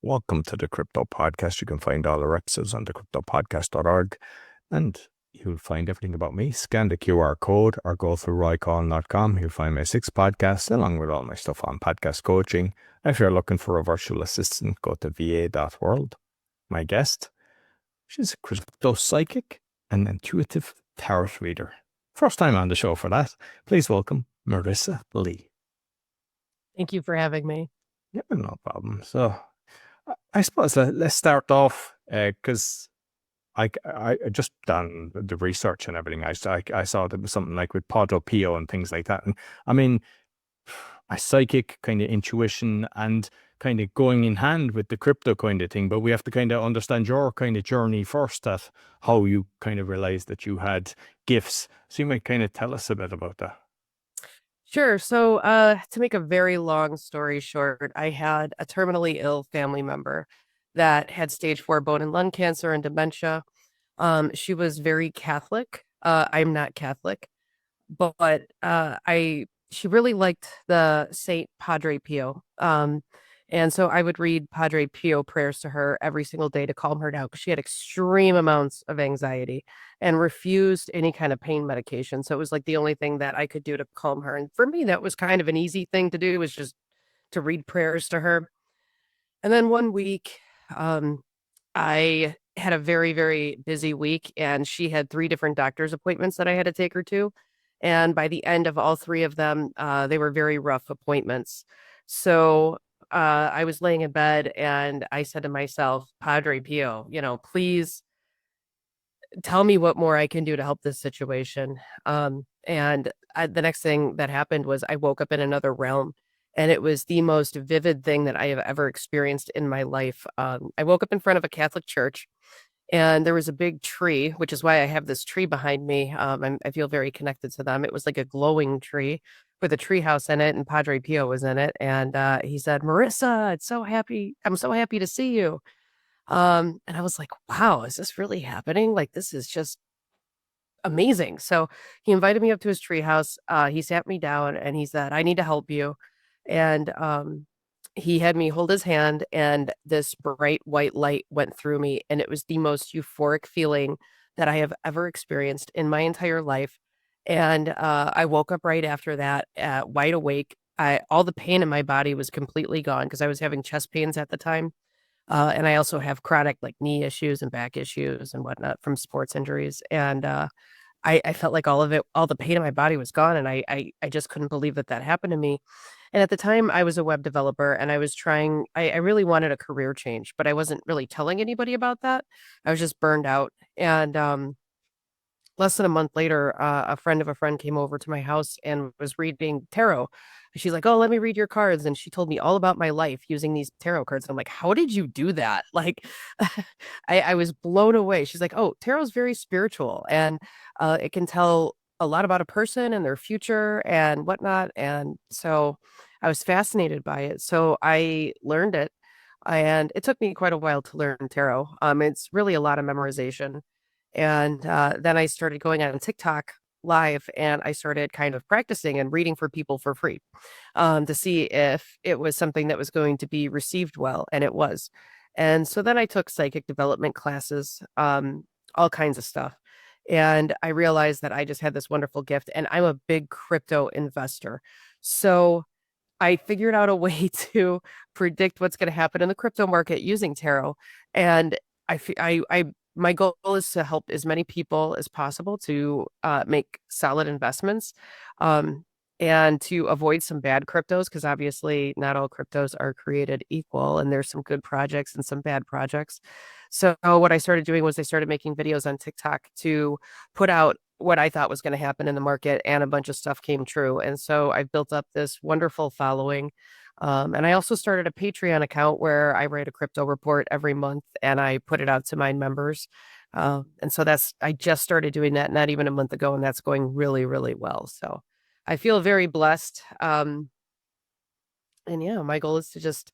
Welcome to the Crypto Podcast. You can find all our episodes on thecryptopodcast.org, and you'll find everything about me. Scan the QR code or go through roycall.com. You'll find my 6 podcasts along with all my stuff on podcast coaching. If you're looking for a virtual assistant, go to va.world. My guest, she's a crypto psychic and intuitive tarot reader. First time on the show for that. Please welcome Marisa Lee. Thank you for having me. Yeah, no problem. So I suppose let's start off because I just done the research and everything. I saw there was something like with Padre Pio and things like that. And I mean, a psychic kind of intuition and kind of going in hand with the crypto kind of thing. But we have to kind of understand your kind of journey first, at how you kind of realized that you had gifts. So you might kind of tell us a bit about that. Sure. So to make a very long story short, I had a terminally ill family member that had stage 4 bone and lung cancer and dementia. She was very Catholic. I'm not Catholic, but she really liked the Saint Padre Pio. And so I would read Padre Pio prayers to her every single day to calm her down because she had extreme amounts of anxiety and refused any kind of pain medication. So it was like the only thing that I could do to calm her. And for me, that was kind of an easy thing to do, was just to read prayers to her. And then one week, I had a very, very busy week, and she had 3 different doctor's appointments that I had to take her to. And by the end of all 3 of them, they were very rough appointments. So I was laying in bed and I said to myself, Padre Pio, please tell me what more I can do to help this situation. The next thing that happened was I woke up in another realm, and it was the most vivid thing that I have ever experienced in my life. I woke up in front of a Catholic church, and there was a big tree, which is why I have this tree behind me. I feel very connected to them. It was like a glowing tree with a tree house in it, and Padre Pio was in it. And he said, Marissa, I'm so happy to see you. And I was like, wow, is this really happening? Like, this is just amazing. So he invited me up to his treehouse. He sat me down and he said, I need to help you. And he had me hold his hand, and this bright white light went through me. And it was the most euphoric feeling that I have ever experienced in my entire life. And I woke up right after that, wide awake. All the pain in my body was completely gone because I was having chest pains at the time. And I also have chronic like knee issues and back issues and whatnot from sports injuries. And I felt like all of it, all the pain in my body was gone. And I just couldn't believe that that happened to me. And at the time, I was a web developer, and I really wanted a career change, but I wasn't really telling anybody about that. I was just burned out. And less than a month later, a friend of a friend came over to my house and was reading tarot. She's like, "Oh, let me read your cards." And she told me all about my life using these tarot cards. And I'm like, "How did you do that?" Like, I was blown away. She's like, "Oh, tarot's very spiritual, and it can tell a lot about a person and their future and whatnot." And so I was fascinated by it. So I learned it, and it took me quite a while to learn tarot. It's really a lot of memorization. And then I started going on TikTok live, and I started kind of practicing and reading for people for free, to see if it was something that was going to be received well. And it was. And so then I took psychic development classes, all kinds of stuff. And I realized that I just had this wonderful gift, and I'm a big crypto investor. So I figured out a way to predict what's going to happen in the crypto market using tarot. And my goal is to help as many people as possible to make solid investments, and to avoid some bad cryptos, because obviously not all cryptos are created equal, and there's some good projects and some bad projects. So what I started doing was I started making videos on TikTok to put out what I thought was going to happen in the market, and a bunch of stuff came true. And so I've built up this wonderful following. And I also started a Patreon account where I write a crypto report every month and I put it out to my members. And so I just started doing that not even a month ago, and that's going really, really well. So I feel very blessed. And yeah, my goal is to just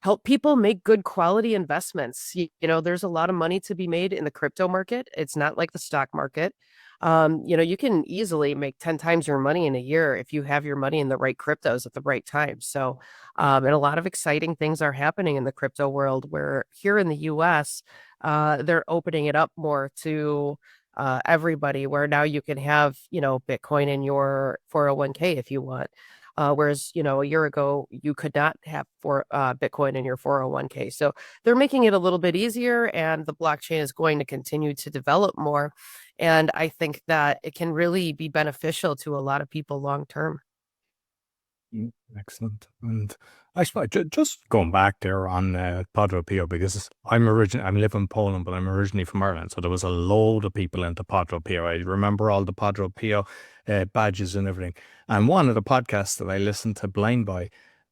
help people make good quality investments. There's a lot of money to be made in the crypto market. It's not like the stock market. You can easily make 10 times your money in a year if you have your money in the right cryptos at the right time. So, and a lot of exciting things are happening in the crypto world where here in the US, they're opening it up more to everybody, where now you can have, Bitcoin in your 401k if you want. Whereas, a year ago, you could not have Bitcoin in your 401k. So they're making it a little bit easier, and the blockchain is going to continue to develop more. And I think that it can really be beneficial to a lot of people long term. Excellent. And I suppose just going back there on Padre Pio, because I'm live in Poland, but I'm originally from Ireland. So there was a load of people into Padre Pio. I remember all the Padre Pio badges and everything. And one of the podcasts that I listened to Blind Boy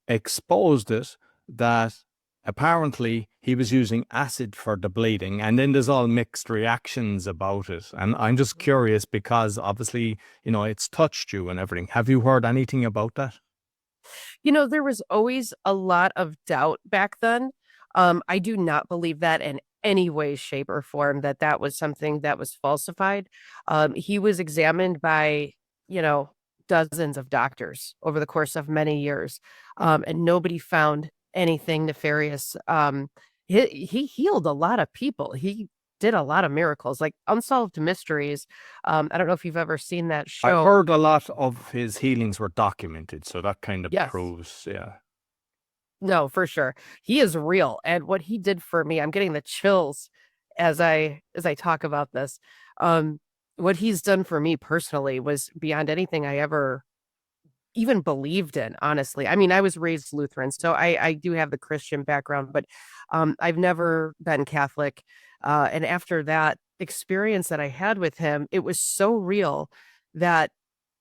exposed it that apparently he was using acid for the bleeding, and then there's all mixed reactions about it. And I'm just curious because obviously, it's touched you and everything. Have you heard anything about that? There was always a lot of doubt back then. I do not believe that in any way, shape, or form that that was something that was falsified. He was examined by, you know, dozens of doctors over the course of many years, and nobody found anything nefarious. He healed a lot of people. He did a lot of miracles, like Unsolved Mysteries. I don't know if you've ever seen that I show. heard a lot of his healings were documented, so that kind of Yes. proves, yeah. No, for sure. He is real. And what he did for me, I'm getting the chills as I talk about this. Um, what he's done for me personally was beyond anything I ever even believed in, honestly. I mean, I was raised Lutheran, so I do have the Christian background, but I've never been Catholic. And after that experience that I had with him, it was so real that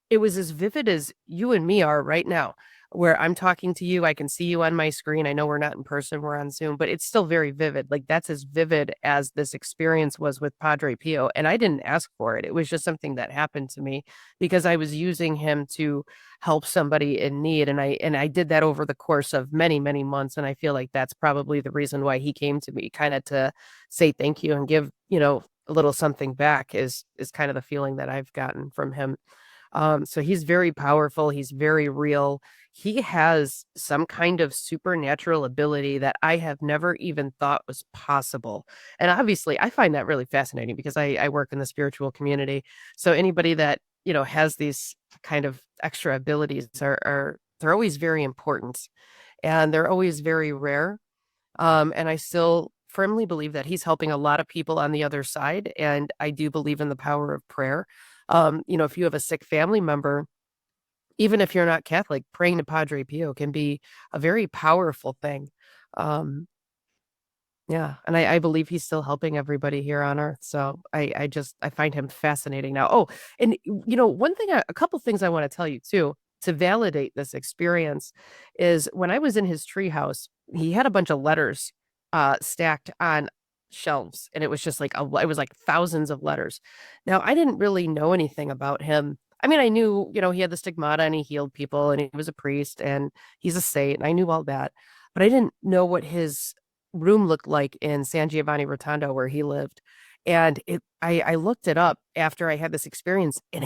it was as vivid as you and me are right now, where I'm talking to you, I can see you on my screen. I know we're not in person, we're on Zoom, but it's still very vivid. Like that's as vivid as this experience was with Padre Pio. And I didn't ask for it. It was just something that happened to me because I was using him to help somebody in need. And I did that over the course of many, many months. And I feel like that's probably the reason why he came to me, kind of to say thank you and give, a little something back is kind of the feeling that I've gotten from him. So he's very powerful. He's very real. He has some kind of supernatural ability that I have never even thought was possible. And obviously, I find that really fascinating because I work in the spiritual community. So anybody that, has these kind of extra abilities are they're always very important and they're always very rare. And I still firmly believe that he's helping a lot of people on the other side. And I do believe in the power of prayer. If you have a sick family member, even if you're not Catholic, praying to Padre Pio can be a very powerful thing. Um, yeah, and I believe he's still helping everybody here on Earth. So I find him fascinating now. Oh, and one thing, a couple things I want to tell you too to validate this experience is when I was in his treehouse, he had a bunch of letters stacked on shelves, and it was just like it was like thousands of letters. Now I didn't really know anything about him. I mean, I knew, he had the stigmata and he healed people and he was a priest and he's a saint, and I knew all that, but I didn't know what his room looked like in San Giovanni Rotondo where he lived. And I looked it up after I had this experience, and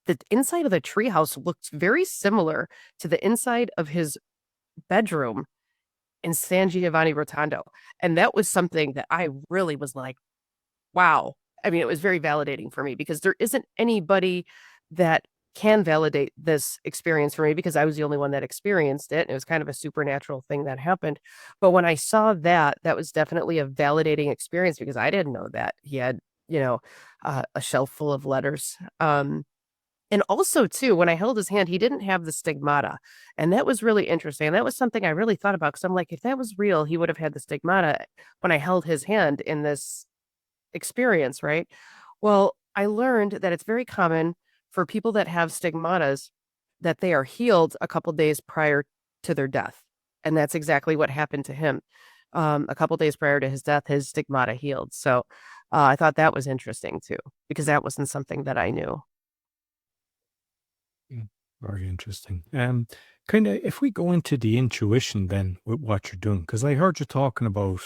the inside of the treehouse looked very similar to the inside of his bedroom in San Giovanni Rotondo. And that was something that I really was like, wow. I mean, it was very validating for me because there isn't anybody that can validate this experience for me because I was the only one that experienced it. And it was kind of a supernatural thing that happened. But when I saw that, that was definitely a validating experience because I didn't know that he had, a shelf full of letters. And also, too, when I held his hand, he didn't have the stigmata. And that was really interesting. And that was something I really thought about because I'm like, if that was real, he would have had the stigmata when I held his hand in this experience, right? Well, I learned that it's very common for people that have stigmatas that they are healed a couple days prior to their death. And that's exactly what happened to him. A couple days prior to his death, his stigmata healed. So I thought that was interesting too, because that wasn't something that I knew. Mm, very interesting. kind of if we go into the intuition then with what you're doing, because I heard you talking about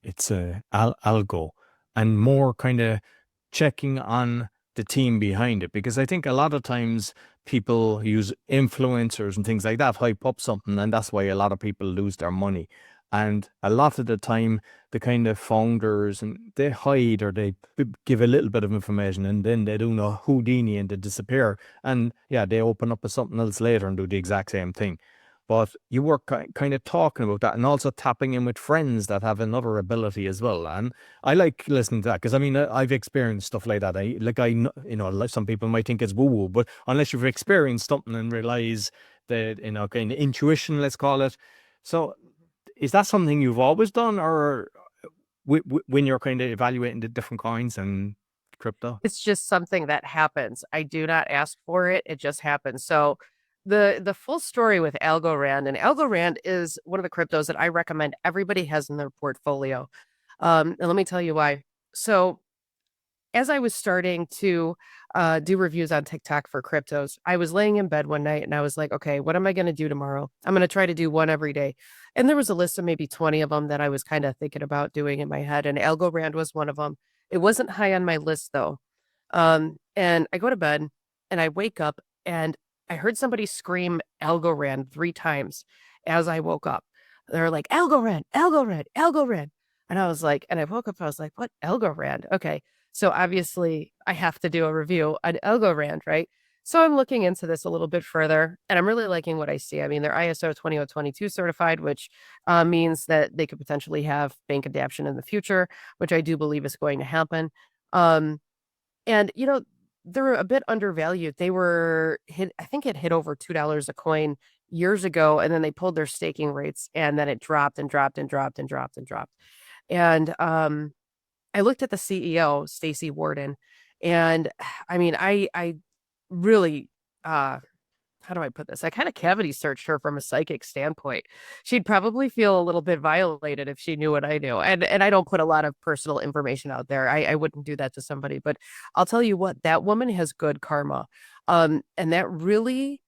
it's a algo and more kind of checking on the team behind it, because I think a lot of times people use influencers and things like that hype up something, and that's why a lot of people lose their money. And a lot of the time the kind of founders and they hide, or they give a little bit of information and then they do a Houdini and they disappear, and yeah, they open up as something else later and do the exact same thing. But you were kind of talking about that and also tapping in with friends that have another ability as well. And I like listening to that because I mean, I've experienced stuff like that. Like some people might think it's woo woo, but unless you've experienced something and realize that, kind of intuition, let's call it. So is that something you've always done, or when you're kind of evaluating the different coins and crypto? It's just something that happens. I do not ask for it. It just happens. So the full story with Algorand, and Algorand is one of the cryptos that I recommend everybody has in their portfolio. And let me tell you why. So as I was starting to do reviews on TikTok for cryptos, I was laying in bed one night and I was like, okay, what am I going to do tomorrow? I'm going to try to do one every day. And there was a list of maybe 20 of them that I was kind of thinking about doing in my head. And Algorand was one of them. It wasn't high on my list though. And I go to bed and I wake up and I heard somebody scream Algorand 3 times as I woke up. They're like, Algorand, Algorand, Algorand. And I was like, and I woke up, I was like, what Algorand? Okay. So obviously I have to do a review on Algorand, right? So I'm looking into this a little bit further and I'm really liking what I see. I mean, they're ISO 20022 certified, which means that they could potentially have bank adaption in the future, which I do believe is going to happen. Um, and, they're a bit undervalued. They were hit, I think it hit over $2 a coin years ago, and then they pulled their staking rates, and then it dropped and dropped and dropped and dropped and dropped. And I looked at the CEO, Stacy Warden, and I mean, I really how do I put this? I kind of cavity searched her from a psychic standpoint. She'd probably feel a little bit violated if she knew what I knew. And I don't put a lot of personal information out there. I wouldn't do that to somebody, but I'll tell you what, that woman has good karma. And that really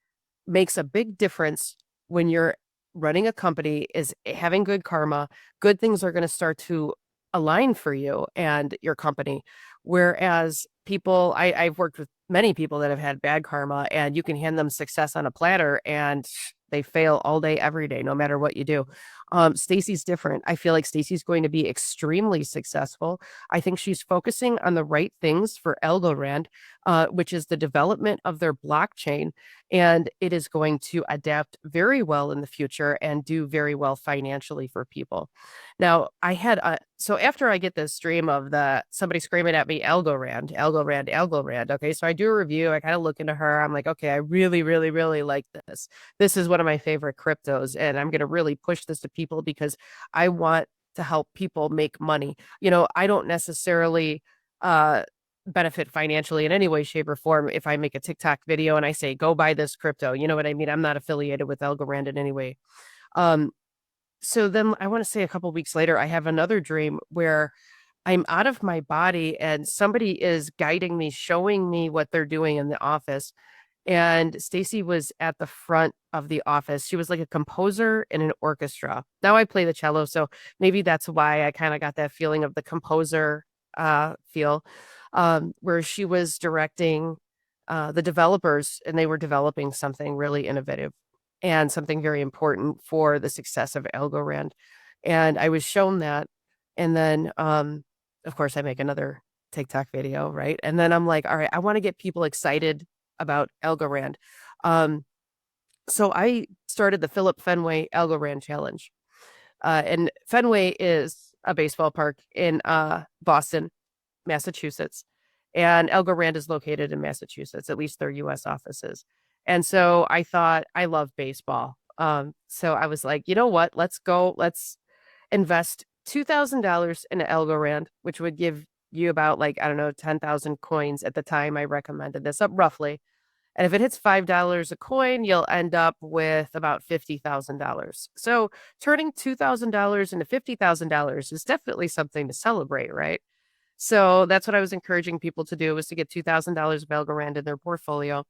makes a big difference when you're running a company, is having good karma. Good things are going to start to align for you and your company. Whereas people, I've worked with many people that have had bad karma, and you can hand them success on a platter and they fail all day, every day, no matter what you do. Stacy's different. I feel like Stacy's going to be extremely successful. I think she's focusing on the right things for Algorand, which is the development of their blockchain. And it is going to adapt very well in the future and do very well financially for people. Now, so after I get this stream of somebody screaming at me, Algorand, Algorand, Algorand. Okay, so I do a review. I kind of look into her. I'm like, okay, I really, really, really like this. This is one of my favorite cryptos, and I'm going to really push this to people because I want to help people make money. I don't necessarily benefit financially in any way, shape, or form if I make a TikTok video and I say, go buy this crypto. You know what I mean? I'm not affiliated with Algorand in any way. So then I want to say a couple weeks later, I have another dream where I'm out of my body and somebody is guiding me, showing me what they're doing in the office. And Stacy was at the front of the office. She was like a composer in an orchestra. Now I play the cello, so maybe that's why I kind of got that feeling of the composer feel, where she was directing the developers, and they were developing something really innovative and something very important for the success of Algorand. And I was shown that. And then, of course, I make another TikTok video, right? And then I'm like, all right, I want to get people excited about Algorand. So I started the Philip Fenway Algorand Challenge. And Fenway is a baseball park in Boston, Massachusetts. And Algorand is located in Massachusetts, at least their US offices. And so I thought, I love baseball. So I was like, you know what? Let's invest $2,000 in Algorand, which would give you about, like, I don't know, 10,000 coins at the time I recommended this, up roughly. And if it hits $5 a coin, you'll end up with about $50,000. So turning $2,000 into $50,000 is definitely something to celebrate, right? So that's what I was encouraging people to do, was to get $2,000 of Algorand in their portfolio.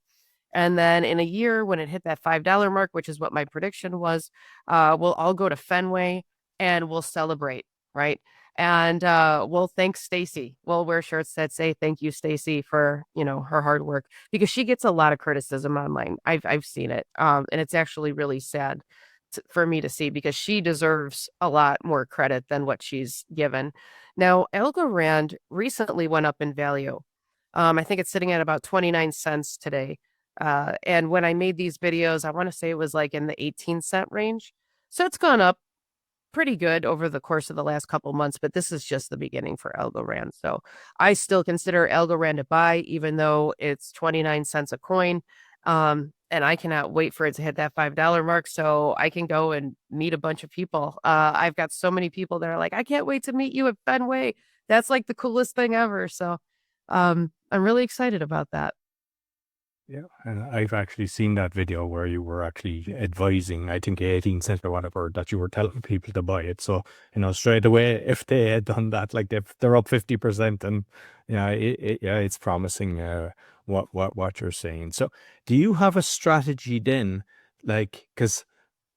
And then in a year, when it hit that $5 mark, which is what my prediction was, we'll all go to Fenway and we'll celebrate, right? And we'll thank Stacy. We'll wear shirts that say "Thank you, Stacy," for her hard work, because she gets a lot of criticism online. I've seen it, and it's actually really sad for me to see, because she deserves a lot more credit than what she's given. Now, Algorand recently went up in value. I think it's sitting at about 29 cents today. And when I made these videos, I want to say it was like in the 18-cent range. So it's gone up pretty good over the course of the last couple months, but this is just the beginning for Algorand. So I still consider Algorand a buy, even though it's 29 cents a coin. And I cannot wait for it to hit that $5 mark so I can go and meet a bunch of people. I've got so many people that are like, I can't wait to meet you at Fenway. That's like the coolest thing ever. So I'm really excited about that. Yeah, and I've actually seen that video where you were actually advising, I think 18 cents or whatever, that you were telling people to buy it. So, straight away, if they had done that, like they're up 50%, and yeah, it's promising what you're saying. So, do you have a strategy then? Like, because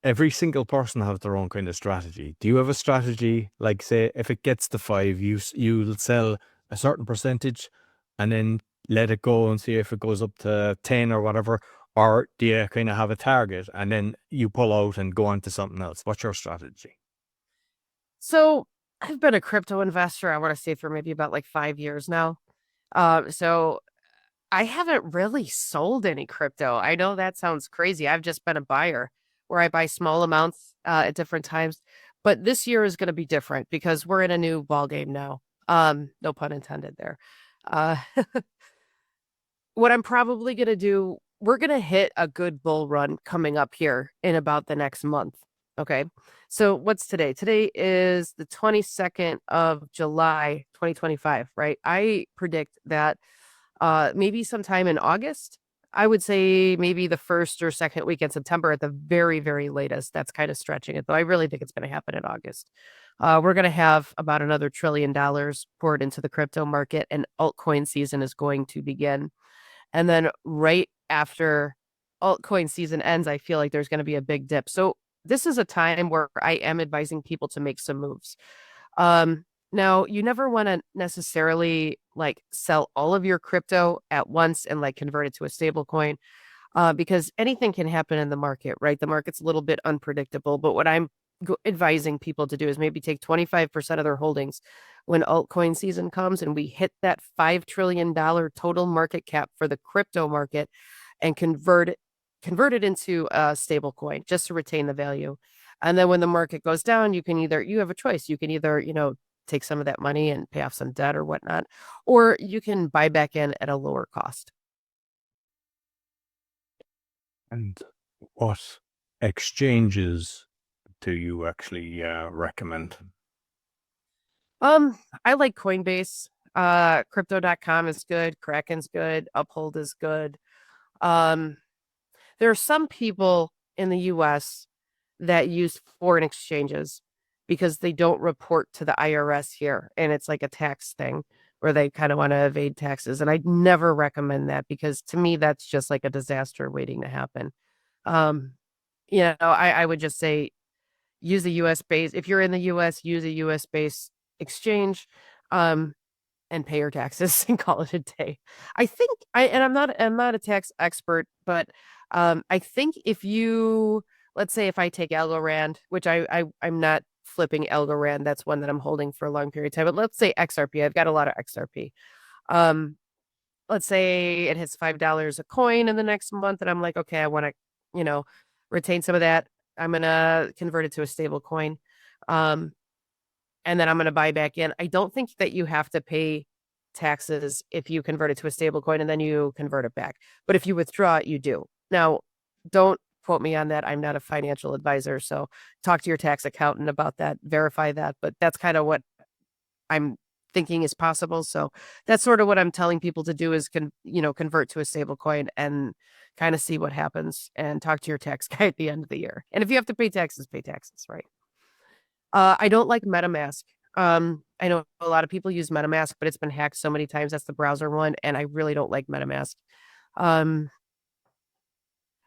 every single person has their own kind of strategy. Do you have a strategy, like, say, if it gets to five, you'll sell a certain percentage and then let it go and see if it goes up to 10 or whatever? Or do you kind of have a target and then you pull out and go on to something else? What's your strategy? So I've been a crypto investor, I want to say, for maybe about like 5 years now. So I haven't really sold any crypto. I know that sounds crazy. I've just been a buyer where I buy small amounts at different times. But this year is going to be different because we're in a new ball game now. No pun intended there. Uh, what I'm probably going to do, we're going to hit a good bull run coming up here in about the next month. Okay. So what's today? Today is the 22nd of July, 2025, right? I predict that maybe sometime in August, I would say maybe the first or second week in September at the very, very latest. That's kind of stretching it, though. I really think it's going to happen in August. We're going to have about another $1 trillion poured into the crypto market, and altcoin season is going to begin. And then right after altcoin season ends, I feel like there's going to be a big dip. So this is a time where I am advising people to make some moves. Now, you never want to necessarily like sell all of your crypto at once and like convert it to a stable coin, because anything can happen in the market, right? The market's a little bit unpredictable. But what I'm advising people to do is maybe take 25% of their holdings when altcoin season comes and we hit that $5 trillion total market cap for the crypto market, and convert it into a stable coin just to retain the value. And then when the market goes down, you have a choice. You can either, take some of that money and pay off some debt or whatnot, or you can buy back in at a lower cost. And what exchanges do you actually recommend? I like Coinbase. Crypto.com is good. Kraken's good. Uphold is good. Um, there are some people in the US that use foreign exchanges because they don't report to the IRS here. And it's like a tax thing where they kind of want to evade taxes. And I'd never recommend that, because to me, that's just like a disaster waiting to happen. Um, I would just say use a US based, if you're in the US, use a US based exchange. And pay your taxes and call it a day. I think I'm not a tax expert, but I think if you, let's say if I take Algorand, which I'm not flipping Algorand, that's one that I'm holding for a long period of time, but let's say XRP, I've got a lot of XRP. Let's say it hits $5 a coin in the next month, and I'm like, okay, I want to, retain some of that. I'm gonna convert it to a stable coin. And then I'm going to buy back in. I don't think that you have to pay taxes if you convert it to a stable coin and then you convert it back. But if you withdraw it, you do. Now, don't quote me on that. I'm not a financial advisor. So talk to your tax accountant about that, verify that. But that's kind of what I'm thinking is possible. So that's sort of what I'm telling people to do is convert to a stable coin and kind of see what happens, and talk to your tax guy at the end of the year. And if you have to pay taxes, right? I don't like MetaMask. I know a lot of people use MetaMask, but it's been hacked so many times. That's the browser one, and I really don't like MetaMask. Um,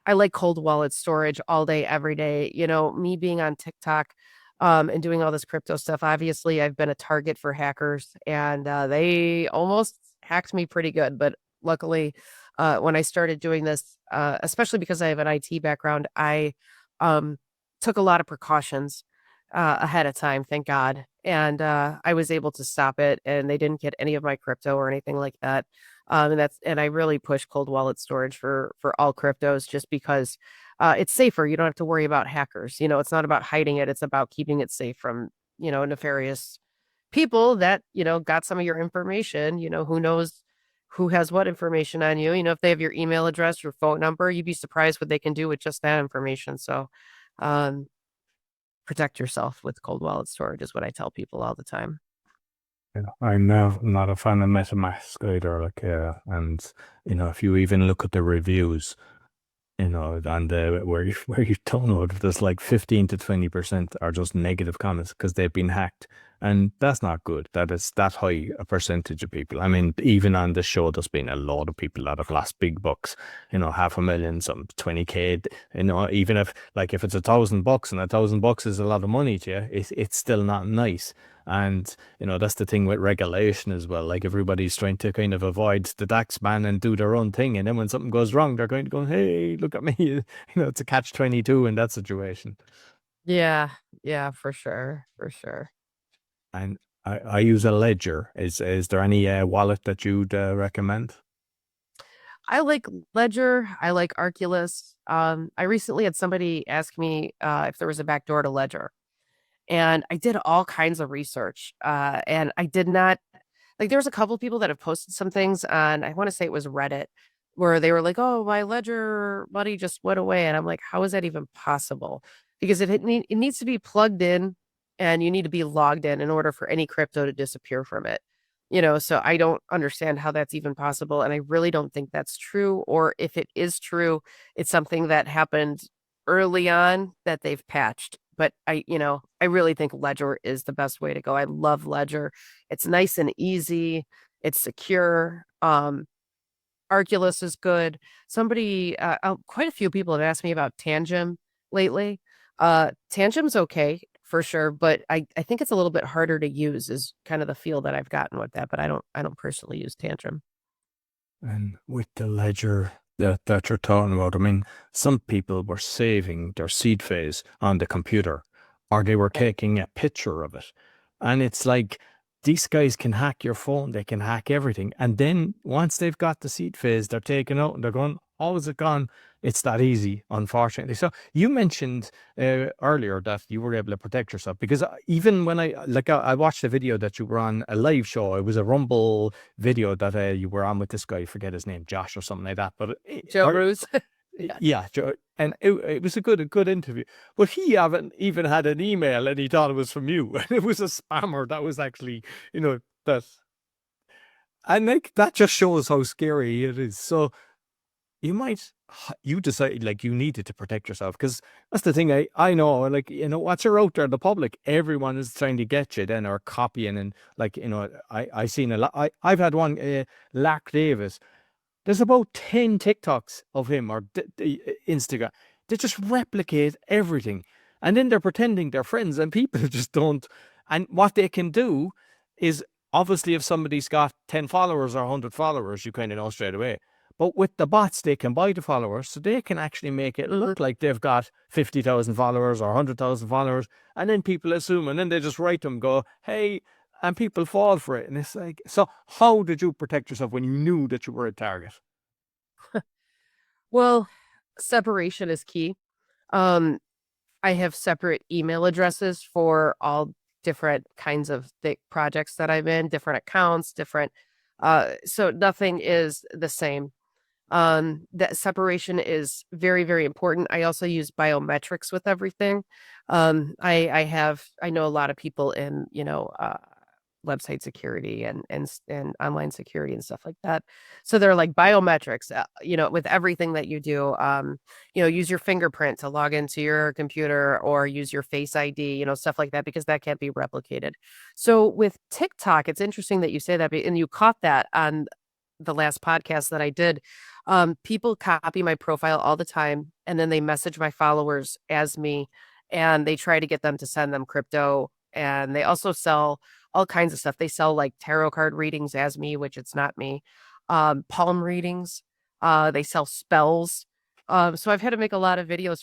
I like cold wallet storage all day, every day. Me being on TikTok, and doing all this crypto stuff, obviously I've been a target for hackers, and they almost hacked me pretty good. But luckily, when I started doing this, especially because I have an IT background, I um, took a lot of precautions ahead of time, thank God. And I was able to stop it, and they didn't get any of my crypto or anything like that. And I really push cold wallet storage for all cryptos, just because it's safer. You don't have to worry about hackers. It's not about hiding it; it's about keeping it safe from nefarious people that got some of your information. Who knows who has what information on you. If they have your email address, your phone number, you'd be surprised what they can do with just that information. So, um, protect yourself with cold wallet storage is what I tell people all the time. Yeah, I'm now not a fan of MetaMask either. And if you even look at the reviews, and where you don't know if there's like 15 to 20% are just negative comments because they've been hacked. And that's not good. That is that high a percentage of people. I mean, even on the show, there's been a lot of people that have lost big bucks, 500,000, some 20K, even if it's $1,000 and $1,000 is a lot of money to you, it's still not nice. And, that's the thing with regulation as well. Like everybody's trying to kind of avoid the tax man and do their own thing. And then when something goes wrong, they're going to go, hey, look at me. It's a catch-22 in that situation. Yeah, yeah, for sure, for sure. And I use a ledger. Is there any wallet that you'd recommend? I like Ledger. I like Arculus. I recently had somebody ask me if there was a backdoor to Ledger, and I did all kinds of research. And I did not like. There was a couple people that have posted some things on. I want to say it was Reddit, where they were like, "Oh, my Ledger money just went away," and I'm like, "How is that even possible?" Because it needs to be plugged in, and you need to be logged in order for any crypto to disappear from it. So I don't understand how that's even possible. And I really don't think that's true. Or if it is true, it's something that happened early on that they've patched. But I really think Ledger is the best way to go. I love Ledger. It's nice and easy. It's secure. Arculus is good. Quite a few people have asked me about Tangem lately. Tangem's okay for sure, but I think it's a little bit harder to use is kind of the feel that I've gotten with that, but I don't personally use Tantrum. And with the ledger that you're talking about, I mean, some people were saving their seed phase on the computer, or they were Okay. taking a picture of it. And it's like these guys can hack your phone, they can hack everything. And then once they've got the seed phase, they're taken out and they're going, how is it gone? It's that easy, unfortunately. So you mentioned earlier that you were able to protect yourself because even when I watched a video that you were on a live show, it was a Rumble video that you were on with this guy, I forget his name, Josh or something like that. But Joe Bruce. Yeah. yeah, and it was a good interview. But he haven't even had an email, and he thought it was from you, and it was a spammer. That was actually, that, and like that just shows how scary it is. So you decide like you needed to protect yourself because that's the thing I know, like, once you're out there in the public, everyone is trying to get you then or copying, and like, I seen a lot. I've had one, Lack Davis. There's about 10 TikToks of him or Instagram. They just replicate everything. And then they're pretending they're friends and people just don't. And what they can do is obviously if somebody's got 10 followers or 100 followers, you kind of know straight away. But with the bots, they can buy the followers. So they can actually make it Mhm. look like they've got 50,000 followers or 100,000 followers. And then people assume, and then they just write them, go, hey, and people fall for it. And it's like, so how did you protect yourself when you knew that you were a target? Well, separation is key. Um, I have separate email addresses for all different kinds of projects that I'm in, different accounts, different so nothing is the same. That separation is very, very important. I also use biometrics with everything. I know a lot of people in, website security and online security and stuff like that. So they're like biometrics, with everything that you do. Use your fingerprint to log into your computer or use your face ID, stuff like that, because that can't be replicated. So with TikTok, it's interesting that you say that, and you caught that on the last podcast that I did. People copy my profile all the time and then they message my followers as me, and they try to get them to send them crypto. And they also sell all kinds of stuff. They sell like tarot card readings as me, which it's not me. Palm readings. They sell spells. So I've had to make a lot of videos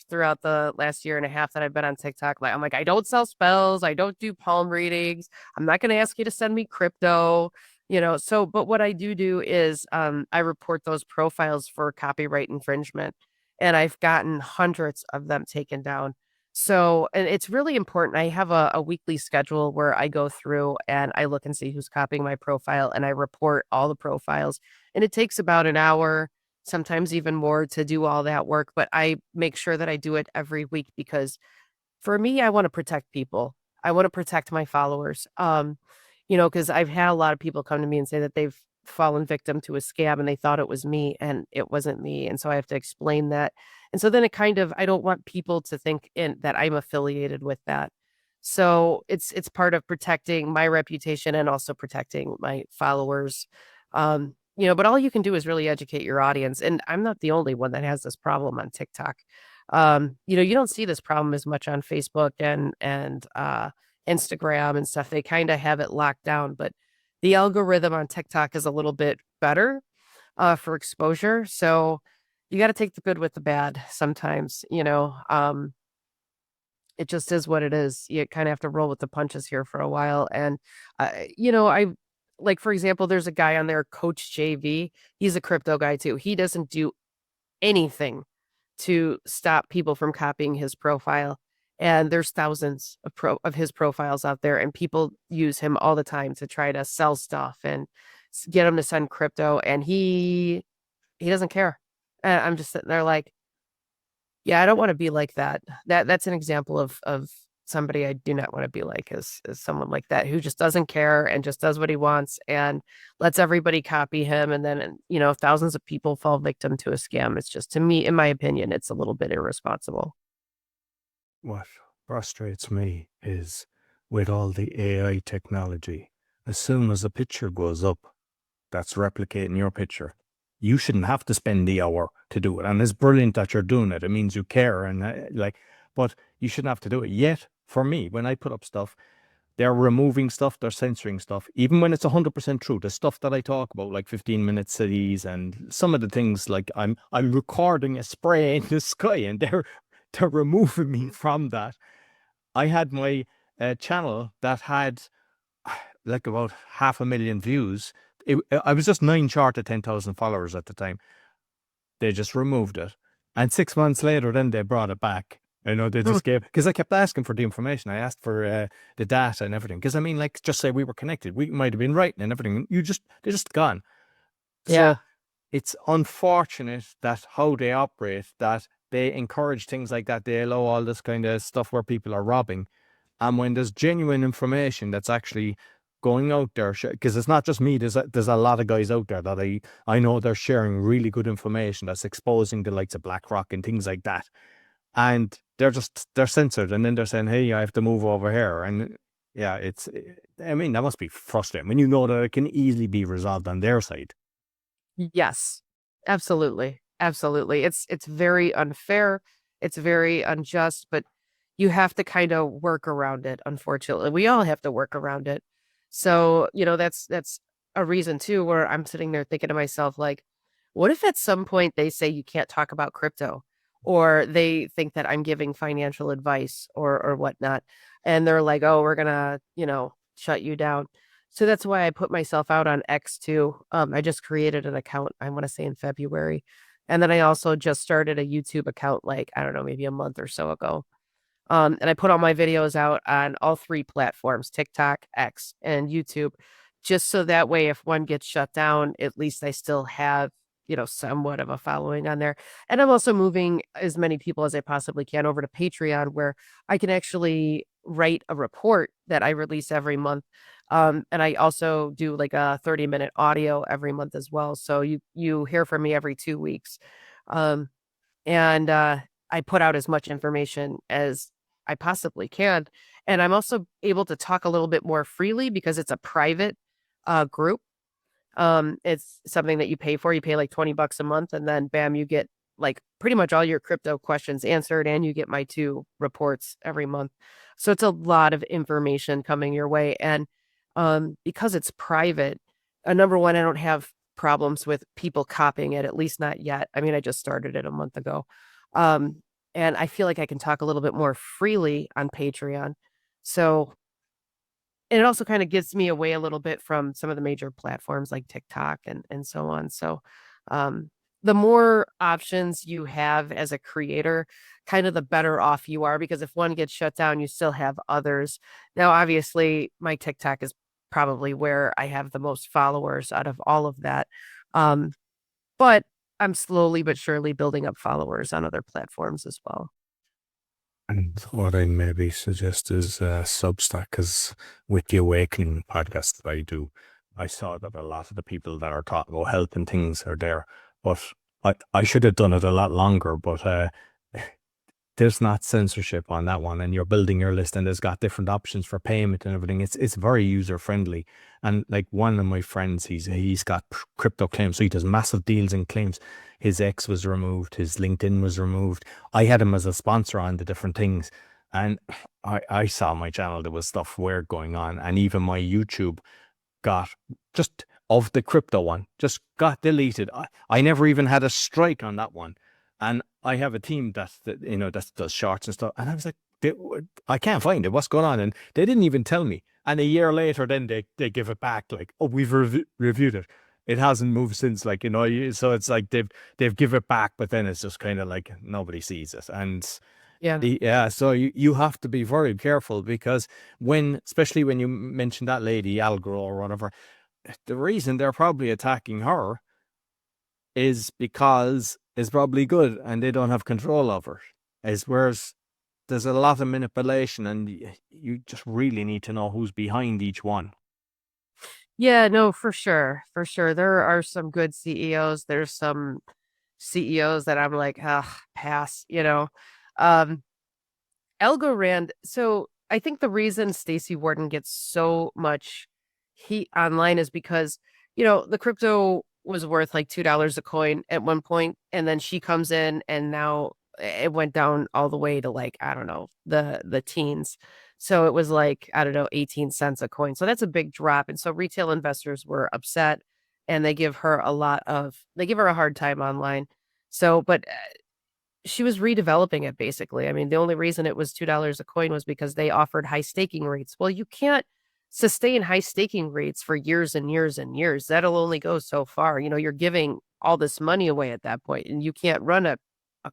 throughout the last year and a half that I've been on TikTok. Like I'm like, I don't sell spells, I don't do palm readings. I'm not gonna ask you to send me crypto, so but what I do is I report those profiles for copyright infringement, and I've gotten hundreds of them taken down. So, and it's really important. I have a weekly schedule where I go through and I look and see who's copying my profile, and I report all the profiles. And it takes about an hour, sometimes even more, to do all that work. But I make sure that I do it every week because for me, I want to protect people. I want to protect my followers. Because I've had a lot of people come to me and say that they've fallen victim to a scam and they thought it was me and it wasn't me. And so I have to explain that. And so then it kind of, I don't want people to think that I'm affiliated with that. So it's part of protecting my reputation and also protecting my followers. But all you can do is really educate your audience. And I'm not the only one that has this problem on TikTok. You don't see this problem as much on Facebook and Instagram and stuff. They kind of have it locked down, but the algorithm on TikTok is a little bit better for exposure. So you got to take the good with the bad sometimes. It just is what it is. You kind of have to roll with the punches here for a while. And, I like, for example, there's a guy on there, Coach JV. He's a crypto guy too. He doesn't do anything to stop people from copying his profile. And there's thousands of his profiles out there, and people use him all the time to try to sell stuff and get him to send crypto. And he doesn't care. And I'm just sitting there like, yeah, I don't want to be like that. That's an example of somebody I do not want to be like, is someone like that who just doesn't care and just does what he wants and lets everybody copy him. And then, thousands of people fall victim to a scam. It's just, to me, in my opinion, it's a little bit irresponsible. What frustrates me is with all the AI technology, as soon as a picture goes up that's replicating your picture, you shouldn't have to spend the hour to do it. And it's brilliant that you're doing it. It means you care but you shouldn't have to do it. Yet, for me, when I put up stuff, they're removing stuff, they're censoring stuff, even when it's 100% true. The stuff that I talk about, like 15-minute cities and some of the things, like I'm recording a spray in the sky and they're removing me from that. I had my channel that had like about 500,000 views. I was just 9 short of 10,000 followers at the time. They just removed it. And 6 months later, then they brought it back. They just gave, because I kept asking for the information. I asked for the data and everything. Because like, just say we were connected. We might have been writing and everything. They're just gone. Yeah. So it's unfortunate that how they operate, that they encourage things like that. They allow all this kind of stuff where people are robbing. And when there's genuine information that's actually going out there, because it's not just me, there's a lot of guys out there that I know they're sharing really good information that's exposing the likes of Blackrock and things like that. And they're censored, and then they're saying, hey, I have to move over here. And yeah, that must be frustrating when you know that it can easily be resolved on their side. Yes, absolutely. Absolutely. It's very unfair. It's very unjust, but you have to kind of work around it. Unfortunately, we all have to work around it. So, that's a reason too, where I'm sitting there thinking to myself, like, what if at some point they say you can't talk about crypto, or they think that I'm giving financial advice or whatnot, and they're like, oh, we're gonna, shut you down. So that's why I put myself out on X too. I just created an account, I want to say in February. And then I also just started a YouTube account, like, I don't know, maybe a month or so ago. And I put all my videos out on all 3 platforms, TikTok, X, and YouTube, just so that way if one gets shut down, at least I still have, somewhat of a following on there. And I'm also moving as many people as I possibly can over to Patreon, where I can actually write a report that I release every month. And I also do like a 30-minute audio every month as well. So you hear from me every 2 weeks. And I put out as much information as I possibly can. And I'm also able to talk a little bit more freely because it's a private group. It's something that you pay for. You pay like $20 a month, and then bam, you get like pretty much all your crypto questions answered, and you get my 2 reports every month. So it's a lot of information coming your way. And because it's private, number one, I don't have problems with people copying it, at least not yet. I mean, I just started it a month ago. Um, and I feel like I can talk a little bit more freely on Patreon. So, and it also kind of gets me away a little bit from some of the major platforms like TikTok and so on. So, um, the more options you have as a creator, kind of the better off you are, because if one gets shut down, you still have others. Now, obviously, my TikTok is probably where I have the most followers out of all of that. Um, but I'm slowly but surely building up followers on other platforms as well. And what I maybe suggest is Substack, because with the Awakening podcast that I do, I saw that a lot of the people that are talking about health and things are there. But I should have done it a lot longer, but there's not censorship on that one, and you're building your list, and there's got different options for payment and everything. It's very user friendly. And like one of my friends, he's got crypto claims, so he does massive deals in claims. His X was removed, his LinkedIn was removed. I had him as a sponsor on the different things, and I saw my channel, there was stuff weird going on, and even my YouTube got just of the crypto one just got deleted. I never even had a strike on that one, and I have a team that does shorts and stuff, and I was like, I can't find it. What's going on? And they didn't even tell me. And a year later, then they give it back like, oh, we've reviewed it. It hasn't moved since, like, so it's like they've give it back, but then it's just kind of like nobody sees it. And Yeah. yeah, so you have to be very careful, because especially when you mentioned that lady Algorand or whatever, the reason they're probably attacking her is because it's probably good and they don't have control of her. Whereas there's a lot of manipulation, and you just really need to know who's behind each one. Yeah, no, for sure. For sure. There are some good CEOs. There's some CEOs that I'm like, ah, pass, you know. Um, Algorand. So I think the reason Stacy Warden gets so much heat online is because, the crypto was worth like $2 a coin at one point, and then she comes in and now it went down all the way to like, I don't know, the teens. So it was like, I don't know, 18 cents a coin. So that's a big drop. And so retail investors were upset, and they give her a hard time online. So, but she was redeveloping it basically. I mean, the only reason it was $2 a coin was because they offered high staking rates. Well, you can't sustain high staking rates for years and years and years. That'll only go so far. You're giving all this money away at that point, and you can't run a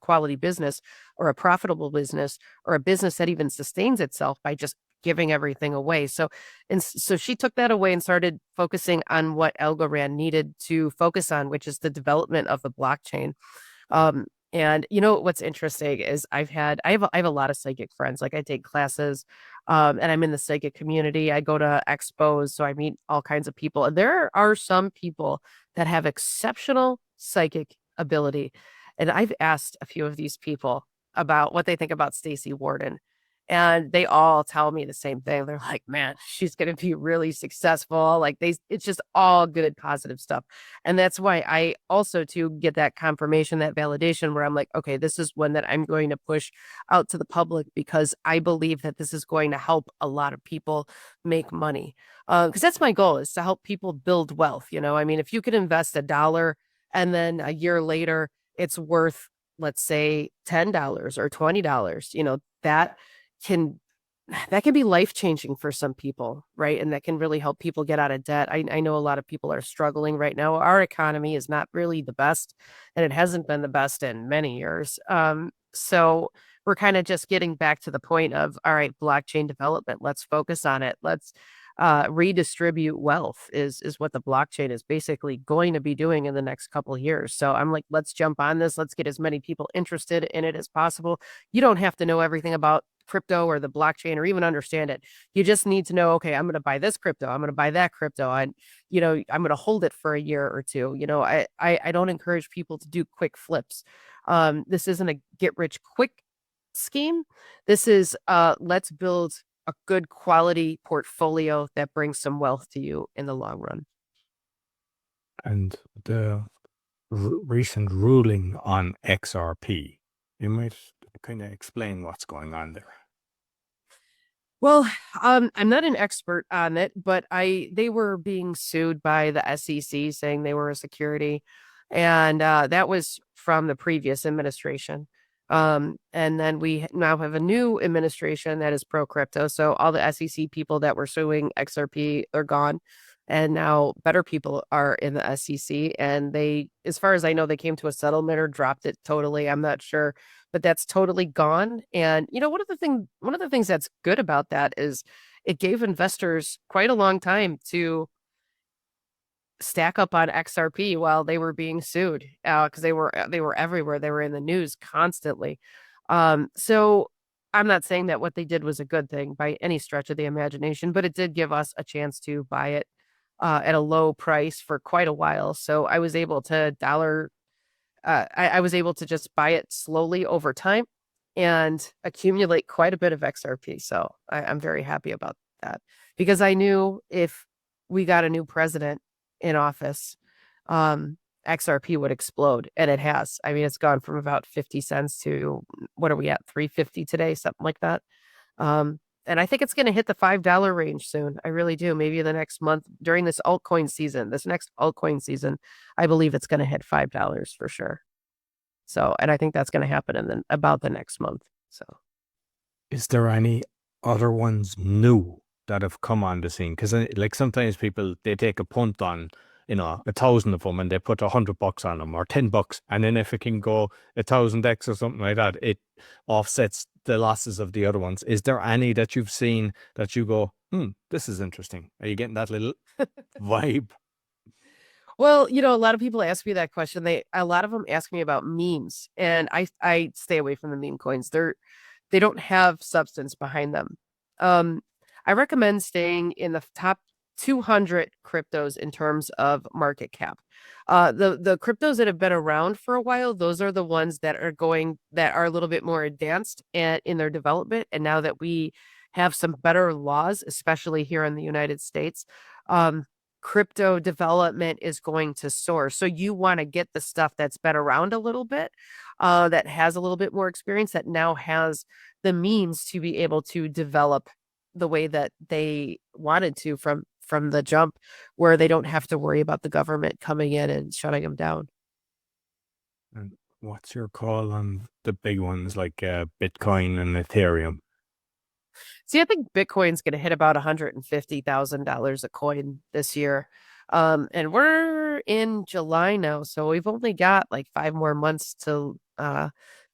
quality business or a profitable business or a business that even sustains itself by just giving everything away. So she took that away and started focusing on what Algorand needed to focus on, which is the development of the blockchain. Um, and what's interesting is I have a lot of psychic friends. Like I take classes, and I'm in the psychic community. I go to expos, so I meet all kinds of people. And there are some people that have exceptional psychic ability. And I've asked a few of these people about what they think about Stacy Warden. And they all tell me the same thing. They're like, man, she's going to be really successful. Like it's just all good, positive stuff. And that's why I also to get that confirmation, that validation where I'm like, okay, this is one that I'm going to push out to the public, because I believe that this is going to help a lot of people make money. Because that's my goal, is to help people build wealth. I mean, if you could invest $1 and then a year later it's worth, let's say, $10 or $20, can that can be life changing for some people, right? And that can really help people get out of debt. I know a lot of people are struggling right now. Our economy is not really the best, and it hasn't been the best in many years. So we're kind of just getting back to the point of, all right, blockchain development. Let's focus on it. Let's redistribute wealth is what the blockchain is basically going to be doing in the next couple of years. So I'm like, let's jump on this. Let's get as many people interested in it as possible. You don't have to know everything about crypto or the blockchain or even understand it. You just need to know, okay, I'm going to buy this crypto. I'm going to buy that crypto. And, I'm going to hold it for a year or two. I don't encourage people to do quick flips. This isn't a get rich quick scheme. This is let's build a good quality portfolio that brings some wealth to you in the long run. And the recent ruling on XRP. You might kind of explain what's going on there. Well, I'm not an expert on it, but they were being sued by the SEC saying they were a security, and that was from the previous administration. And then we now have a new administration that is pro crypto. So all the SEC people that were suing XRP are gone, and now better people are in the SEC. And they, as far as I know, they came to a settlement or dropped it totally. I'm not sure, but that's totally gone. And one of the things that's good about that is it gave investors quite a long time to stack up on XRP while they were being sued, because they were everywhere. They were in the news constantly. So I'm not saying that what they did was a good thing by any stretch of the imagination, but it did give us a chance to buy it at a low price for quite a while. So I was able to I was able to just buy it slowly over time and accumulate quite a bit of XRP. So I'm very happy about that, because I knew if we got a new president in office, XRP would explode, and it has. I mean, it's gone from about 50 cents to, what are we at, 350 today, something like that. And I think it's going to hit the $5 range soon. I really do. Maybe the next month during this next altcoin season, I believe it's going to hit $5 for sure. So, and I think that's going to happen in about the next month. So, is there any other ones new that have come on the scene? Because like sometimes people, they take a punt on 1,000 of them and they put $100 on them or $10, and then if it can go 1,000x or something like that, it offsets the losses of the other ones. Is there any that you've seen that you go, this is interesting? Are you getting that little vibe? well, a lot of people ask me that question. A lot of them ask me about memes, and I stay away from the meme coins. They don't have substance behind them. I recommend staying in the top 200 cryptos in terms of market cap. The cryptos that have been around for a while, those are the ones that are a little bit more advanced and in their development. And now that we have some better laws, especially here in the United States, crypto development is going to soar. So you want to get the stuff that's been around a little bit, that has a little bit more experience, that now has the means to be able to develop the way that they wanted to from the jump, where they don't have to worry about the government coming in and shutting them down. And what's your call on the big ones like Bitcoin and Ethereum? See, I think Bitcoin's going to hit about $150,000 a coin this year. And we're in July now, so we've only got like 5 more months till the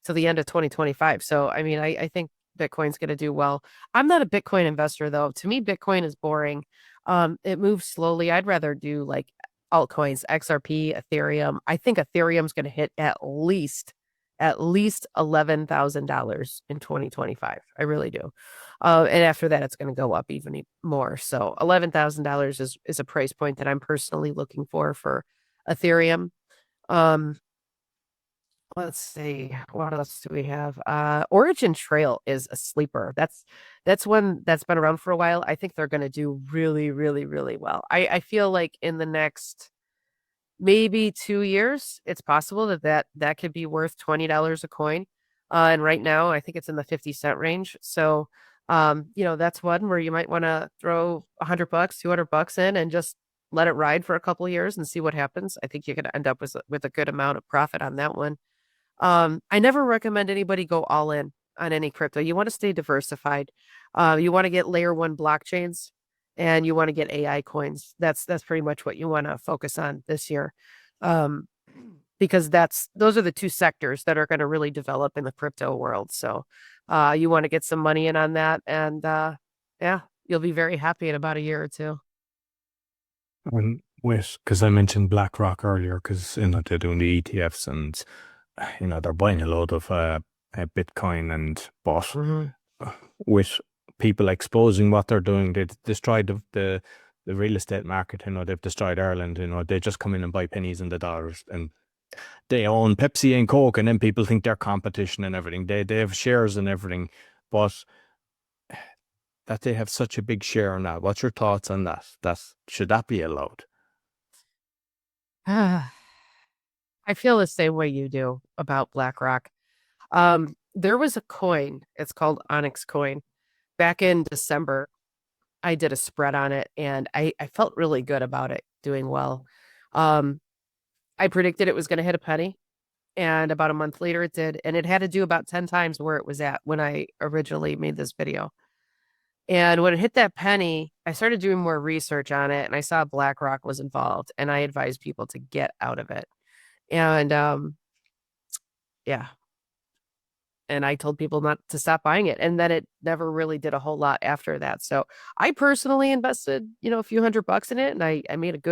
end of 2025. So, I mean, I think Bitcoin's going to do well. I'm not a Bitcoin investor, though. To me, Bitcoin is boring. It moves slowly. I'd rather do like altcoins, XRP, Ethereum. I think Ethereum's going to hit at least $11,000 in 2025. I really do. And after that, it's going to go up even more. So $11,000 is a price point that I'm personally looking for Ethereum. Let's see, what else do we have? Origin Trail is a sleeper. That's one that's been around for a while. I think they're going to do really, really, really well. I feel like in the next maybe 2 years, it's possible that could be worth $20 a coin. And right now, I think it's in the 50-cent range. So, that's one where you might want to throw $100, $200 in and just let it ride for a couple of years and see what happens. I think you're going to end up with a good amount of profit on that one. I never recommend anybody go all in on any crypto. You want to stay diversified. You want to get layer 1 blockchains, and you want to get AI coins. That's pretty much what you want to focus on this year. Because those are the 2 sectors that are going to really develop in the crypto world. So, you want to get some money in on that, and yeah, you'll be very happy in about a year or 2. And because I mentioned BlackRock earlier, because they're doing the ETFs, and they're buying a load of Bitcoin, and but with people exposing what they're doing, they destroyed the real estate market. They've destroyed Ireland. They just come in and buy pennies in the dollars, and they own Pepsi and Coke, and then people think they're competition and everything. They have shares and everything, but that they have such a big share on that. What's your thoughts on that? Should that be allowed? I feel the same way you do about BlackRock. There was a coin, it's called Onyx coin. Back in December, I did a spread on it and I felt really good about it doing well. Um, I predicted it was going to hit a penny, and about a month later it did, and it had to do about 10 times where it was at when I originally made this video. And when it hit that penny, I started doing more research on it and I saw BlackRock was involved and I advised people to get out of it. And yeah, and I told people not to stop buying it. And then it never really did a whole lot after that. So I personally invested, a few $100 in it, and I made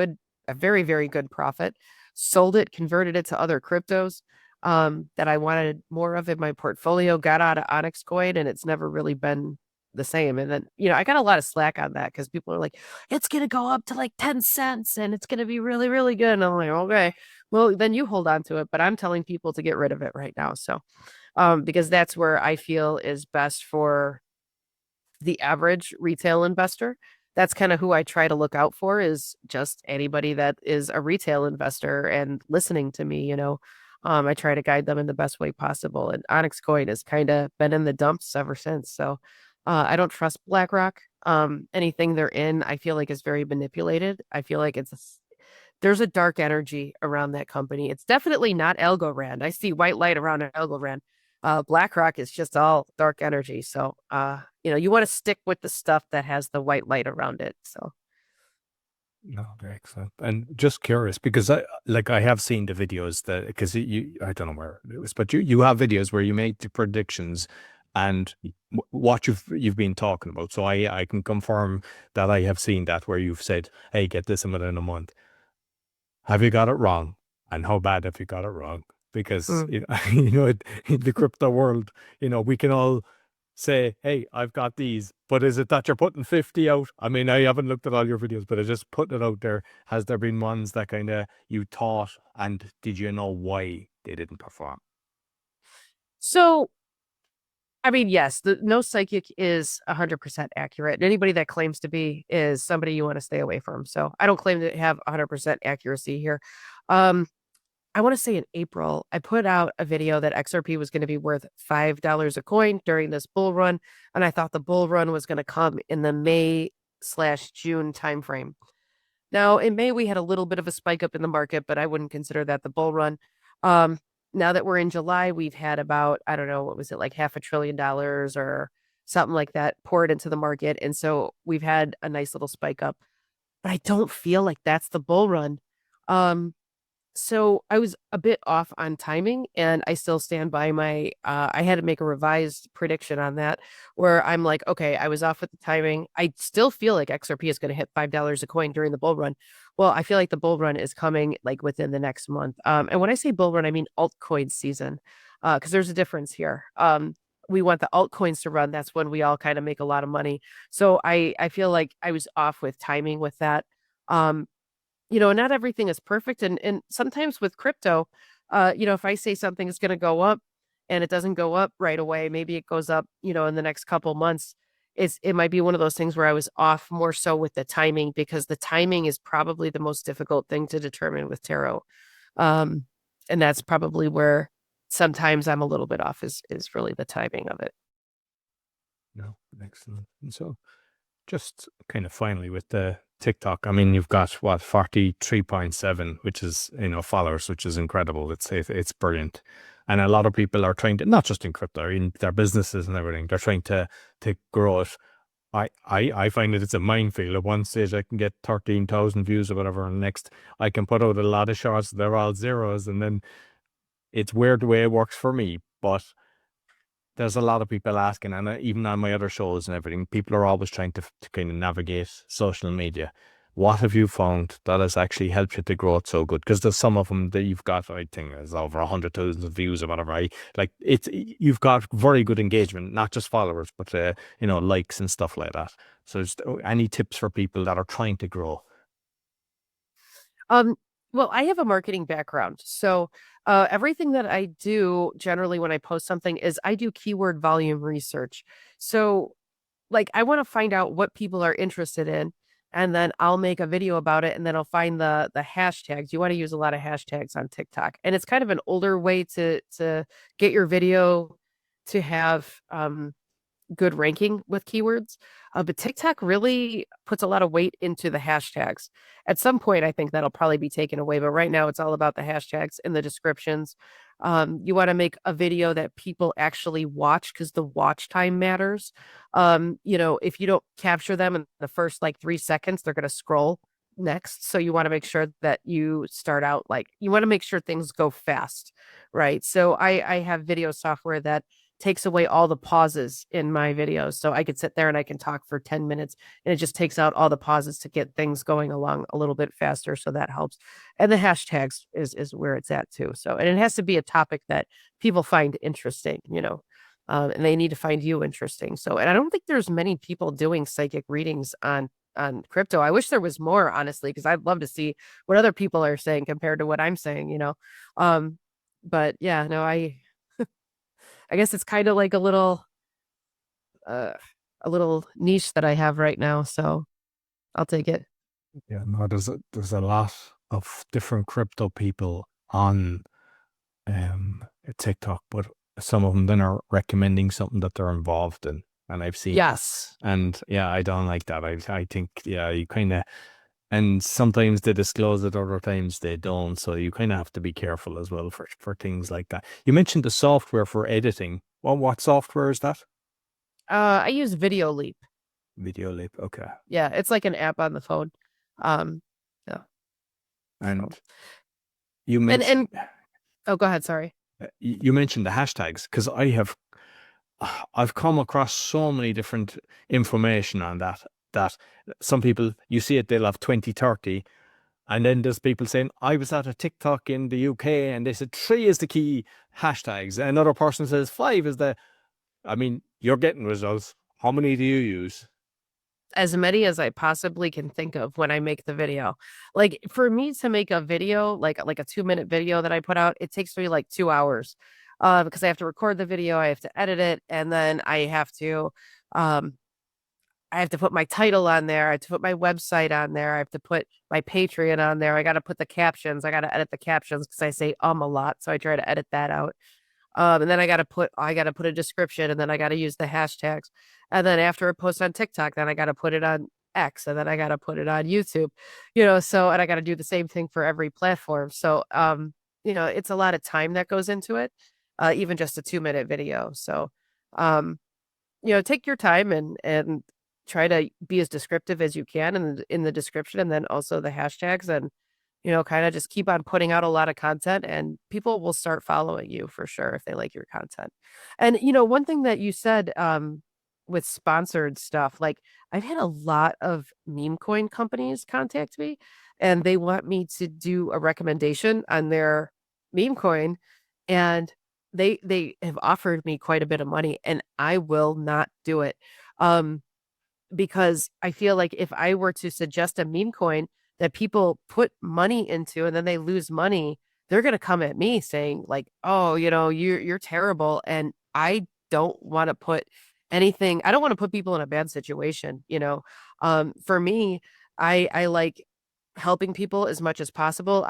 a very, very good profit. Sold it, converted it to other cryptos that I wanted more of in my portfolio, got out of Onyx coin, and it's never really been the same. And then, I got a lot of slack on that because people are like, it's going to go up to like 10 cents and it's going to be really, really good. And I'm like, okay, well, then you hold on to it. But I'm telling people to get rid of it right now. So because that's where I feel is best for the average retail investor. That's kind of who I try to look out for, is just anybody that is a retail investor and listening to me, I try to guide them in the best way possible. And Onyx Coin has kind of been in the dumps ever since. So I don't trust BlackRock. Anything they're in, I feel like is very manipulated. I feel like there's a dark energy around that company. It's definitely not Algorand. I see white light around Algorand. BlackRock is just all dark energy. So, you want to stick with the stuff that has the white light around it. So, No, very excellent. And just curious, because I have seen the videos that, because I don't know where it was, but you have videos where you make the predictions and what you've been talking about. So I can confirm that I have seen that, where you've said, hey, get this in within a month. Have you got it wrong? And how bad have you got it wrong? Because in the crypto world, we can all say, hey, I've got these, but is it that you're putting 50 out? I mean, I haven't looked at all your videos, but I just put it out there. Has there been ones that kind of you thought, and did you know why they didn't perform? so I mean, yes, no psychic is 100% accurate. And anybody that claims to be is somebody you want to stay away from. So I don't claim to have 100% accuracy here. Um, I want to say in April, I put out a video that XRP was going to be worth $5 a coin during this bull run. And I thought the bull run was going to come in the May/June timeframe. Now, in May, we had a little bit of a spike up in the market, but I wouldn't consider that the bull run. Um, Now that we're in July, we've had about, I don't know, what was it, like $500 billion or something like that poured into the market. And so we've had a nice little spike up, but I don't feel like that's the bull run. Um, so I was a bit off on timing, and I still stand by I had to make a revised prediction on that, where I'm like, okay, I was off with the timing. I still feel like XRP is going to hit $5 a coin during the bull run. Well, I feel like the bull run is coming like within the next month. And when I say bull run, I mean altcoin season, because there's a difference here. We want the altcoins to run. That's when we all kind of make a lot of money. So I feel like I was off with timing with that. Um, not everything is perfect. And sometimes with crypto, if I say something is going to go up and it doesn't go up right away, maybe it goes up, in the next couple months. It might be one of those things where I was off more so with the timing, because the timing is probably the most difficult thing to determine with tarot. Um, and that's probably where sometimes I'm a little bit off, is really the timing of it. No, excellent. And so, just kind of finally with the TikTok, I mean, you've got what, 43.7, which is, followers, which is incredible. It's brilliant. And a lot of people are trying to, not just in crypto, in their businesses and everything, they're trying to grow it. I find that it's a minefield. At one stage I can get 13,000 views or whatever, and next I can put out a lot of shots, they're all zeros, and then it's weird the way it works for me. But there's a lot of people asking, and even on my other shows and everything, people are always trying to kind of navigate social media. What have you found that has actually helped you to grow it so good? Because there's some of them that you've got, I think, there's over 100,000 views or whatever. You've got very good engagement, not just followers, but likes and stuff like that. So, any tips for people that are trying to grow? Well, I have a marketing background. So everything that I do generally when I post something is I do keyword volume research. So like I want to find out what people are interested in. and then I'll make a video about it, and then I'll find the hashtags. You want to use a lot of hashtags on TikTok, and it's kind of an older way to get your video to have good ranking with keywords. But TikTok really puts a lot of weight into the hashtags. At some point, I think that'll probably be taken away, but right now it's all about the hashtags in the descriptions. You want to make a video that people actually watch because the watch time matters. If you don't capture them in the first like 3 seconds, they're going to scroll next. So you want to make sure that you start out you want to make sure things go fast, right? So I have video software that takes away all the pauses in my videos. So I could sit there and I can talk for 10 minutes and it just takes out all the pauses to get things going along a little bit faster. So that helps. And the hashtags is where it's at too. So, and it has to be a topic that people find interesting, and they need to find you interesting. So, and I don't think there's many people doing psychic readings on crypto. I wish there was more, honestly, because I'd love to see what other people are saying compared to what I'm saying, but yeah, no, I guess it's kind of like a little niche that I have right now, so I'll take it. Yeah, no, there's a lot of different crypto people on TikTok, but some of them then are recommending something that they're involved in, and I've seen. Yes. And yeah, I don't like that. I think, yeah, you kind of, and sometimes they disclose it, other times they don't. So you kind of have to be careful as well for things like that. You mentioned the software for editing. Well, what software is that? I use Video Leap. Video Leap. Okay. Yeah, it's like an app on the phone. Yeah. And you mentioned, oh, go ahead. Sorry. You mentioned the hashtags, because I've come across so many different information on that some people, you see it, they'll have 20, 30. And then there's people saying, I was at a TikTok in the UK and they said 3 is the key hashtags. Another person says 5 is you're getting results. How many do you use? As many as I possibly can think of when I make the video. Like for me to make a video, like a 2-minute video that I put out, it takes me like 2 hours. Because I have to record the video, I have to edit it, and then I have to put my title on there. I have to put my website on there. I have to put my Patreon on there. I got to put the captions. I got to edit the captions because I say a lot. So I try to edit that out. And then I got to put a description, and then I got to use the hashtags. And then after a post on TikTok, then I got to put it on X, and then I got to put it on YouTube, and I got to do the same thing for every platform. So, it's a lot of time that goes into it, even just a 2-minute video. So, take your time and try to be as descriptive as you can in the description, and then also the hashtags, and kind of just keep on putting out a lot of content, and people will start following you for sure if they like your content. And one thing that you said with sponsored stuff, like I've had a lot of meme coin companies contact me, and they want me to do a recommendation on their meme coin, and they have offered me quite a bit of money, and I will not do it. Because I feel like if I were to suggest a meme coin that people put money into and then they lose money, they're going to come at me saying like, oh, you're terrible. And I don't want to put I don't want to put people in a bad situation. For me, I like helping people as much as possible.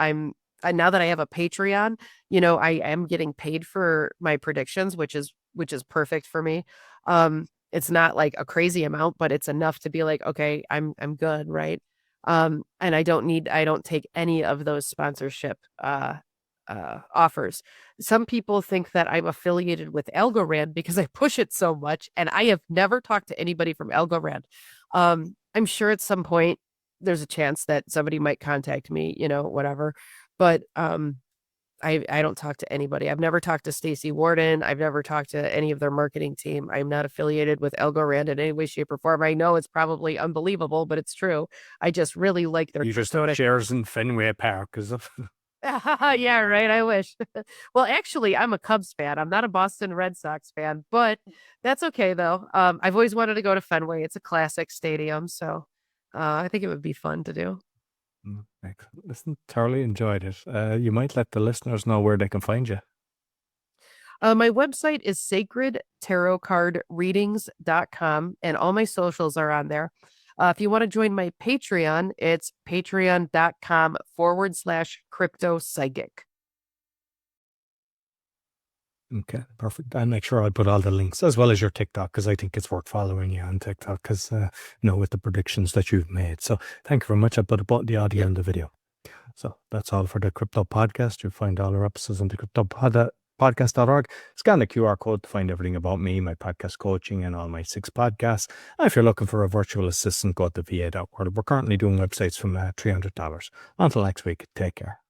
Now that I have a Patreon, I am getting paid for my predictions, which is perfect for me. It's not like a crazy amount, but it's enough to be like, okay, I'm good, right? And I don't take any of those sponsorship offers. Some people think that I'm affiliated with Algorand because I push it so much, and I have never talked to anybody from Algorand. I'm sure at some point there's a chance that somebody might contact me, whatever. But I don't talk to anybody. I've never talked to Stacy Warden. I've never talked to any of their marketing team. I'm not affiliated with Algorand in any way, shape, or form. I know it's probably unbelievable, but it's true. I just really like their. You just have shares in Fanway Park because of. Yeah, right. I wish. Well, actually, I'm a Cubs fan. I'm not a Boston Red Sox fan, but that's okay though. I've always wanted to go to Fenway. It's a classic stadium, so I think it would be fun to do. Listen, thoroughly enjoyed it. You might let the listeners know where they can find you. My website is sacredtarotcardreadings.com, and all my socials are on there. If you want to join my Patreon, it's patreon.com/cryptopsychic. Okay, perfect. I'll make sure I put all the links as well as your TikTok, because I think it's worth following you on TikTok, because with the predictions that you've made. So thank you very much. I put the audio in the video. So that's all for the Crypto Podcast. You'll find all our episodes on the cryptopodcast.org. Scan the QR code to find everything about me, my podcast coaching, and all my 6 podcasts. And if you're looking for a virtual assistant, go to va.world. We're currently doing websites from $300. Until next week, take care.